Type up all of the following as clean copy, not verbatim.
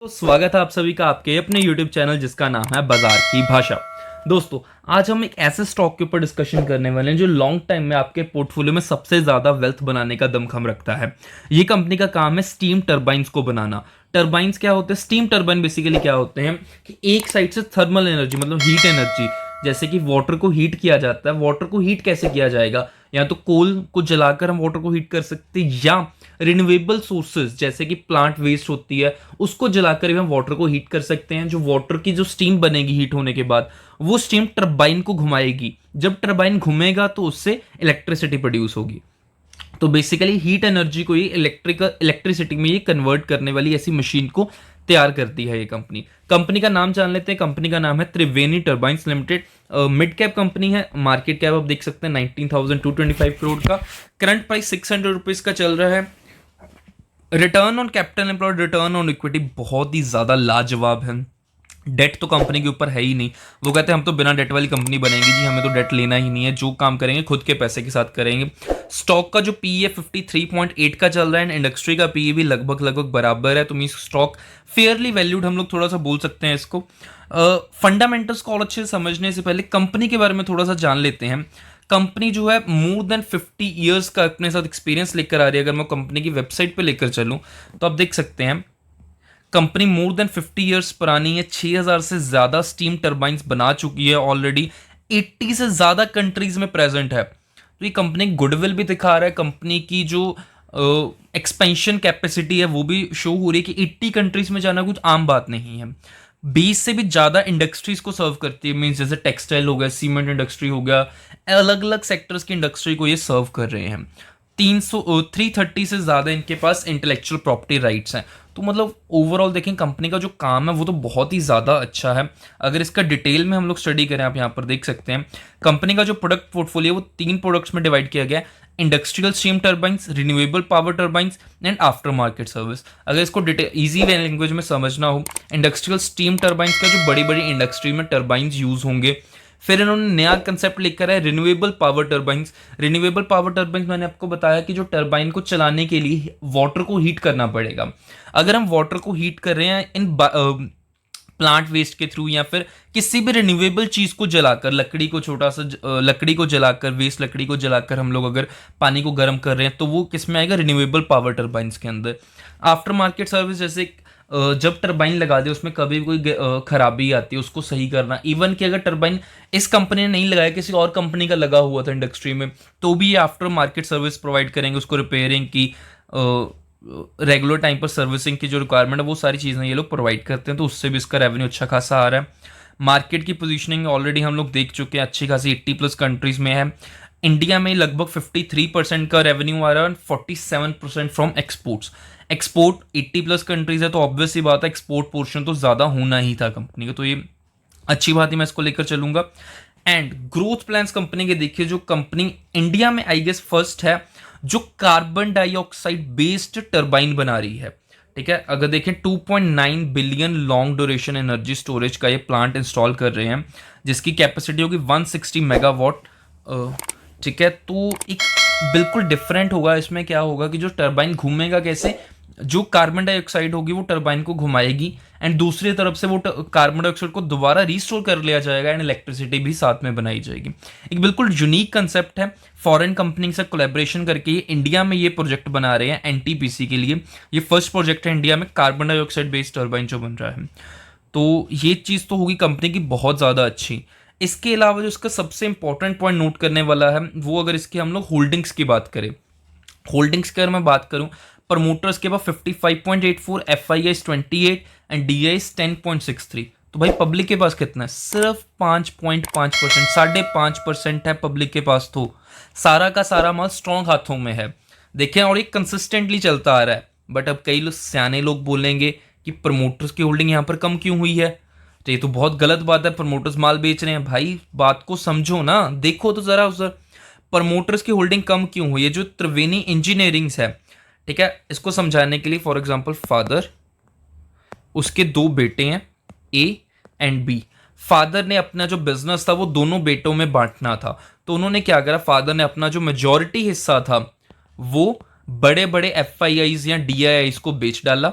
तो स्वागत है आप सभी का आपके अपने YouTube चैनल जिसका नाम है बाजार की भाषा। दोस्तों, आज हम एक ऐसे स्टॉक के ऊपर डिस्कशन करने वाले हैं जो लॉन्ग टाइम में आपके पोर्टफोलियो में सबसे ज्यादा वेल्थ बनाने का दमखम रखता है। ये कंपनी का काम है स्टीम टरबाइंस को बनाना। टरबाइंस क्या होते हैं? स्टीम टरबाइन बेसिकली क्या होते हैं कि एक साइड से थर्मल एनर्जी मतलब हीट एनर्जी, जैसे कि वाटर को हीट किया जाता है। वाटर को हीट कैसे किया जाएगा? या तो कोल को जलाकर हम वाटर को हीट कर सकते हैं, या रिन्यूएबल सोर्सेज जैसे कि प्लांट वेस्ट होती है उसको जलाकर भी हम वाटर को हीट कर सकते हैं। जो वाटर की जो स्टीम बनेगी हीट होने के बाद, वो स्टीम टरबाइन को घुमाएगी। जब टरबाइन घूमेगा तो उससे इलेक्ट्रिसिटी प्रोड्यूस होगी। तो बेसिकली हीट एनर्जी को ये इलेक्ट्रिसिटी में ये कन्वर्ट करने वाली ऐसी मशीन को तैयार करती है ये कंपनी। कंपनी का नाम जान लेते हैं। कंपनी का नाम है Triveni turbines limited. Mid cap company है। मार्केट कैप आप देख सकते हैं 19,225 करोड़ का। करंट प्राइस 600 रुपीज का चल रहा है। Return on capital employed, return on equity बहुत ही ज्यादा लाजवाब है। डेट तो कंपनी के ऊपर है ही नहीं। वो कहते हैं हम तो बिना डेट वाली कंपनी बनेंगे जी, हमें तो डेट लेना ही नहीं है, जो काम करेंगे खुद के पैसे के साथ करेंगे। स्टॉक का जो पी है 53.8 का चल रहा है एंड इंडस्ट्री का पी भी लगभग बराबर है। तो मीन स्टॉक फेयरली वैल्यूड हम लोग थोड़ा सा बोल सकते हैं इसको। फंडामेंटल्स को और अच्छे से समझने से पहले कंपनी के बारे में थोड़ा सा जान लेते हैं। कंपनी जो है मोर देन 50 ईयर्स का अपने साथ एक्सपीरियंस लेकर आ रही है। अगर मैं कंपनी की वेबसाइट पे लेकर चलूं तो आप देख सकते हैं कंपनी मोर देन 50 ईयर्स पुरानी है। 6000 से ज्यादा स्टीम टरबाइंस बना चुकी है ऑलरेडी। 80 से ज्यादा कंट्रीज में प्रेजेंट है। तो ये कंपनी गुडविल भी दिखा रहा है। कंपनी की जो एक्सपेंशन कैपेसिटी है वो भी शो हो रही है कि 80 कंट्रीज में जाना कुछ आम बात नहीं है। 20 से भी ज्यादा इंडस्ट्रीज को सर्व करती है। मीन्स जैसे टेक्सटाइल हो गया, सीमेंट इंडस्ट्री हो गया, अलग अलग सेक्टर्स की इंडस्ट्री को ये सर्व कर रहे हैं। 330 से ज्यादा इनके पास इंटेलेक्चुअल प्रॉपर्टी राइट्स हैं। तो मतलब ओवरऑल देखें कंपनी का जो काम है वो तो बहुत ही ज़्यादा अच्छा है। अगर इसका डिटेल में हम लोग स्टडी करें, आप यहाँ पर देख सकते हैं कंपनी का जो प्रोडक्ट पोर्टफोलियो वो 3 प्रोडक्ट्स में डिवाइड किया गया है। Industrial steam turbines, renewable power turbines and after market service. अगर इसको डिटेल ईजी लैंग्वेज में समझना हो, इंडस्ट्रियल स्टीम टरबाइंस का जो बड़ी बड़ी इंडस्ट्री में टरबाइंस यूज होंगे। फिर इन्होंने नया कंसेप्ट लेकर है renewable power turbines. Renewable power turbines मैंने आपको बताया कि जो टरबाइन को चलाने के लिए वाटर को हीट करना पड़ेगा। अगर हम वाटर को हीट कर रहे हैं इन प्लांट वेस्ट के थ्रू या फिर किसी भी रिन्यूएबल चीज को जलाकर, लकड़ी को छोटा सा लकड़ी को जलाकर, वेस्ट लकड़ी को जलाकर हम लोग अगर पानी को गर्म कर रहे हैं तो वो किस में आएगा? रिन्यूएबल पावर टरबाइंस के अंदर। आफ्टर मार्केट सर्विस जैसे जब टरबाइन लगा दे उसमें कभी भी कोई खराबी आती है उसको सही करना। इवन कि अगर टरबाइन इस कंपनी ने नहीं लगाया, किसी और कंपनी का लगा हुआ था इंडस्ट्री में, तो भी ये आफ्टर मार्केट सर्विस प्रोवाइड करेंगे। उसको रिपेयरिंग की, रेगुलर टाइम पर सर्विसिंग की जो रिक्वायरमेंट है वो सारी चीज़ें ये लोग प्रोवाइड करते हैं। तो उससे भी इसका रेवेन्यू अच्छा खासा आ रहा है। मार्केट की पोजीशनिंग ऑलरेडी हम लोग देख चुके हैं, अच्छी खासी 80+ कंट्रीज में है। इंडिया में लगभग 53% का रेवेन्यू आ रहा है, 47% फ्रॉम एक्सपोर्ट्स। एक्सपोर्ट 80+ कंट्रीज है तो ऑब्वियस ही बात है एक्सपोर्ट पोर्शन तो ज़्यादा होना ही था कंपनी का। तो ये अच्छी बात है, मैं इसको लेकर चलूंगा। एंड ग्रोथ प्लान्स कंपनी के देखिए, जो कंपनी इंडिया में आई गेस फर्स्ट है जो कार्बन डाइऑक्साइड बेस्ड टरबाइन बना रही है। ठीक है, अगर देखें 2.9 billion long duration energy storage का ये प्लांट इंस्टॉल कर रहे हैं जिसकी कैपेसिटी होगी 160 मेगावाट। ठीक है, तो एक बिल्कुल डिफरेंट होगा। इसमें क्या होगा कि जो टरबाइन घूमेगा कैसे, जो कार्बन डाइऑक्साइड होगी वो टरबाइन को घुमाएगी एंड दूसरी तरफ से वो कार्बन डाइऑक्साइड को दोबारा रिस्टोर कर लिया जाएगा एंड इलेक्ट्रिसिटी भी साथ में बनाई जाएगी। एक बिल्कुल यूनिक कंसेप्ट है। फॉरेन कंपनी से कोलैबोरेशन करके ये इंडिया में ये प्रोजेक्ट बना रहे हैं एनटीपीसी के लिए। ये फर्स्ट प्रोजेक्ट है इंडिया में कार्बन डाइऑक्साइड बेस्ड टरबाइन जो बन रहा है। तो ये चीज़ तो होगी कंपनी की बहुत ज़्यादा अच्छी। इसके अलावा जो इसका सबसे इंपॉर्टेंट पॉइंट नोट करने वाला है वो, अगर इसकी हम लोग होल्डिंग्स की बात करें, होल्डिंग्स की अगर मैं बात करूं, प्रमोटर्स के पास 55.84, FII 28 एंड DI 10.63। तो भाई पब्लिक के पास कितना है? सिर्फ 5.5%, 5.5% है पब्लिक के पास। तो सारा का सारा माल स्ट्रॉन्ग हाथों में है। देखें, और ये कंसिस्टेंटली चलता आ रहा है। बट अब कई लोग सियाने लोग बोलेंगे कि प्रमोटर्स की होल्डिंग यहाँ पर कम क्यों हुई है, तो ये तो बहुत गलत बात है। प्रमोटर्स माल बेच रहे हैं, भाई बात को समझो ना, देखो तो जरा उस प्रमोटर्स की होल्डिंग कम क्यों हुई है। जो त्रिवेणी इंजीनियरिंग है, ठीक है, इसको समझाने के लिए फॉर एग्जांपल फादर, उसके 2 बेटे हैं A एंड B। फादर ने अपना जो बिजनेस था वो दोनों बेटों में बांटना था, तो उन्होंने क्या करा, फादर ने अपना जो मेजॉरिटी हिस्सा था वो बड़े बड़े FIIs या DIIs को बेच डाला।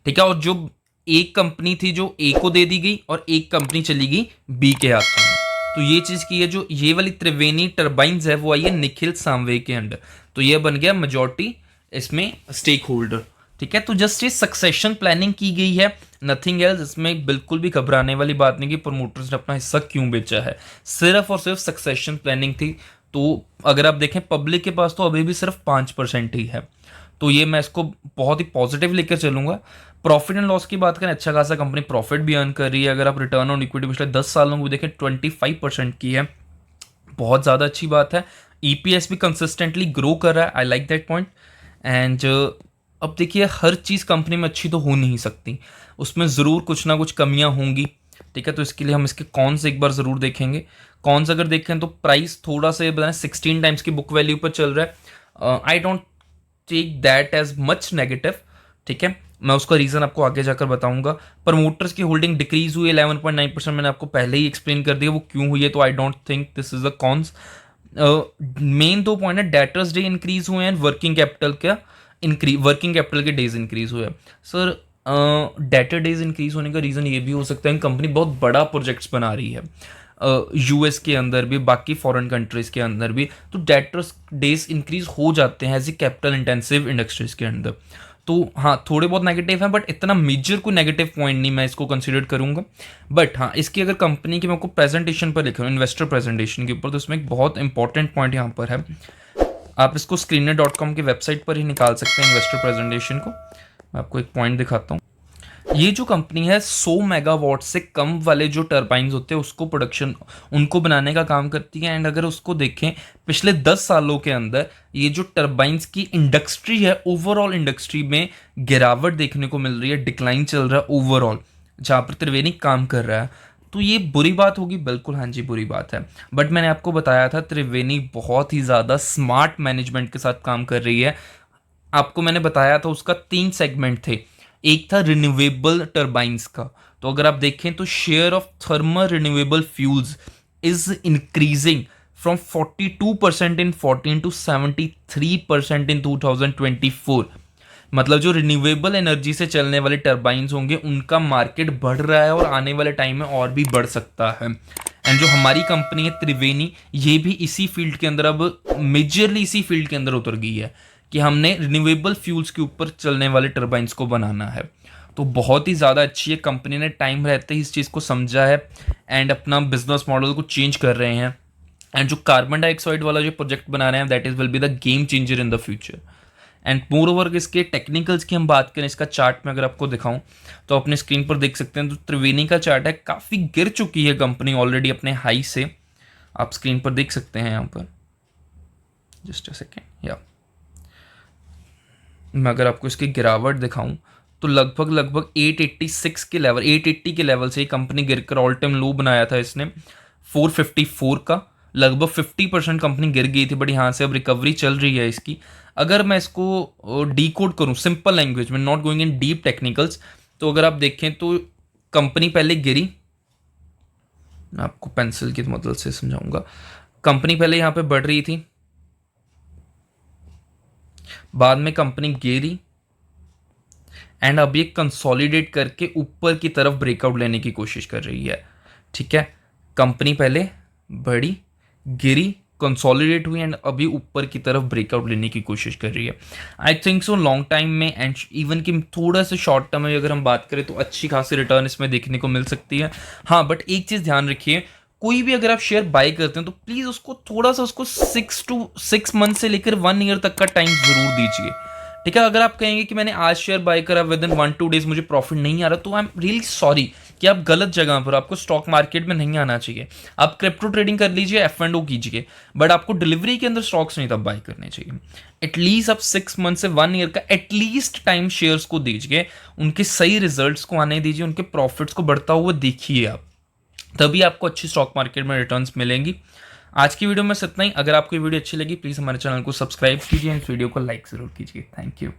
ठीक है, और जो एक कंपनी थी जो ए को दे दी गई और एक कंपनी चली गई बी के हाथों में। तो ये चीज की है, जो ये वाली त्रिवेणी टर्बाइंस है वो आई है निखिल सांवे के अंडर, तो ये बन गया मेजॉरिटी इसमें स्टेक होल्डर। ठीक है, तो जस्ट ये सक्सेशन प्लानिंग की गई है, नथिंग एल्स। इसमें बिल्कुल भी घबराने वाली बात नहीं कि प्रमोटर्स ने अपना हिस्सा क्यों बेचा है, सिर्फ और सिर्फ सक्सेशन प्लानिंग थी। तो अगर आप देखें पब्लिक के पास तो अभी भी सिर्फ 5% ही है, तो ये मैं इसको बहुत ही पॉजिटिव लेकर चलूंगा। प्रॉफिट एंड लॉस की बात करें, अच्छा खासा कंपनी प्रॉफिट भी अर्न कर रही है। अगर आप रिटर्न ऑन इक्विटी पिछले 10 सालों में देखें 25% की है, बहुत ज़्यादा अच्छी बात है। ईपीएस भी कंसिस्टेंटली ग्रो कर रहा है, I like that point. And अब देखिए हर चीज़ कंपनी में अच्छी तो हो नहीं सकती, उसमें ज़रूर कुछ ना कुछ कमियां होंगी। ठीक है, तो इसके लिए हम इसके कॉन्स एक बार ज़रूर देखेंगे। कॉन्स अगर देखें तो प्राइस थोड़ा सा बताएं 16 टाइम्स की बुक वैल्यू पर चल रहा है। I don't take that as much negative. ठीक है, मैं उसका रीजन आपको आगे जाकर बताऊंगा। प्रमोटर्स की होल्डिंग डिक्रीज हुई 11.9%, मैंने आपको पहले ही एक्सप्लेन कर दिया वो क्यों हुई है, तो I don't think this is a cons. Main 2 point है, डेटर्स डे इंक्रीज हुए हैं, वर्किंग कैपिटल का वर्किंग कैपिटल के डेज इंक्रीज हुए हैं। सर डेटर डेज इंक्रीज होने का रीज़न ये भी हो सकता है कि कंपनी बहुत बड़ा प्रोजेक्ट्स बना रही है यूएस के अंदर भी, बाकी फॉरेन कंट्रीज के अंदर भी, तो डेटर्स डेज इंक्रीज हो जाते हैं as a capital intensive industries के अंदर। तो हाँ थोड़े बहुत नेगेटिव हैं, बट इतना मेजर कोई नेगेटिव पॉइंट नहीं मैं इसको कंसिडर करूंगा। बट हाँ इसकी अगर कंपनी की मैं आपको प्रेजेंटेशन पर लिख रहा हूँ, इन्वेस्टर प्रेजेंटेशन के ऊपर, तो इसमें एक बहुत इंपॉर्टेंट पॉइंट यहाँ पर है। आप इसको screener.com की वेबसाइट पर ही निकाल सकते हैं इन्वेस्टर प्रेजेंटेशन को। मैं आपको एक पॉइंट दिखाता हूँ। ये जो कंपनी है 100 मेगावाट से कम वाले जो टर्बाइन्स होते हैं उसको प्रोडक्शन उनको बनाने का काम करती है। एंड अगर उसको देखें पिछले 10 सालों के अंदर ये जो टर्बाइन्स की इंडस्ट्री है, ओवरऑल इंडस्ट्री में गिरावट देखने को मिल रही है, डिक्लाइन चल रहा है ओवरऑल, जहाँ पर त्रिवेणी काम कर रहा है। तो ये बुरी बात होगी, बिल्कुल हाँ जी बुरी बात है। बट मैंने आपको बताया था त्रिवेणी बहुत ही ज़्यादा स्मार्ट मैनेजमेंट के साथ काम कर रही है। आपको मैंने बताया था उसका 3 सेगमेंट थे, एक था रिन्यूएबल टर्बाइन्स का। तो अगर आप देखें तो share of thermal renewable fuels is increasing from 42% in 14 to 73% in 2024। मतलब जो रिन्यूएबल एनर्जी से चलने वाले टर्बाइन्स होंगे उनका मार्केट बढ़ रहा है और आने वाले टाइम में और भी बढ़ सकता है। एंड जो हमारी कंपनी है त्रिवेणी, ये भी इसी फील्ड के अंदर, अब मेजरली इसी फील्ड के अंदर उतर गई है कि हमने रिन्यूएबल फ्यूल्स के ऊपर चलने वाले टर्बाइन्स को बनाना है। तो बहुत ही ज़्यादा अच्छी है, कंपनी ने टाइम रहते ही इस चीज़ को समझा है एंड अपना बिजनेस मॉडल को चेंज कर रहे हैं। एंड जो कार्बन डाइऑक्साइड वाला जो प्रोजेक्ट बना रहे हैं that is will be the game changer in the future. And more over इसके टेक्निकल्स की हम बात करें, इसका चार्ट में अगर आपको दिखाऊं तो अपने स्क्रीन पर देख सकते हैं। तो त्रिवेणी का चार्ट है, काफ़ी गिर चुकी है कंपनी ऑलरेडी अपने हाई से, आप स्क्रीन पर देख सकते हैं यहाँ पर। जस्ट अ सेकेंड, या मैं अगर आपको इसकी गिरावट दिखाऊं तो लगभग 886 के लेवल, 880 के लेवल से ये कंपनी गिरकर ऑल टाइम लो बनाया था इसने 454 का। लगभग 50% कंपनी गिर गई थी, बट यहाँ से अब रिकवरी चल रही है इसकी। अगर मैं इसको डीकोड करूँ सिंपल लैंग्वेज में, not going in deep technicals, तो अगर आप देखें तो कंपनी पहले गिरी, मैं आपको पेंसिल की मदद से समझाऊंगा। कंपनी पहले यहाँ पे बढ़ रही थी, बाद में कंपनी गिरी एंड अब ये कंसोलिडेट करके ऊपर की तरफ ब्रेकआउट लेने की कोशिश कर रही है। ठीक है, कंपनी पहले बढ़ी, गिरी, कंसोलिडेट हुई एंड अभी ऊपर की तरफ ब्रेकआउट लेने की कोशिश कर रही है। I think so long time में एंड इवन कि थोड़ा सा शॉर्ट टर्म में अगर हम बात करें तो अच्छी खासी रिटर्न इसमें देखने को मिल सकती है। हाँ बट एक चीज़ ध्यान रखिए, कोई भी अगर आप शेयर बाय करते हैं तो प्लीज़ उसको थोड़ा सा उसको 6 मंथ से लेकर 1 ईयर तक का टाइम ज़रूर दीजिए। ठीक है, अगर आप कहेंगे कि मैंने आज शेयर बाय करा विद इन 1-2 डेज मुझे प्रॉफिट नहीं आ रहा, तो आई एम रियली सॉरी कि आप गलत जगह पर, आपको स्टॉक मार्केट में नहीं आना चाहिए। आप क्रिप्टो ट्रेडिंग कर लीजिए, F&O कीजिए, बट आपको डिलीवरी के अंदर स्टॉक्स नहीं तब बाय करने चाहिए। एटलीस्ट आप 6 मंथ से 1 ईयर का एटलीस्ट टाइम शेयर्स को दीजिए, उनके सही रिजल्ट्स को आने दीजिए, उनके प्रॉफिट्स को बढ़ता हुआ देखिए आप, तभी आपको अच्छी स्टॉक मार्केट में रिटर्न्स मिलेंगी। आज की वीडियो में इतना ही। अगर आपको ये वीडियो अच्छी लगी प्लीज़ हमारे चैनल को सब्सक्राइब कीजिए, इस वीडियो को लाइक ज़रूर कीजिए। Thank you.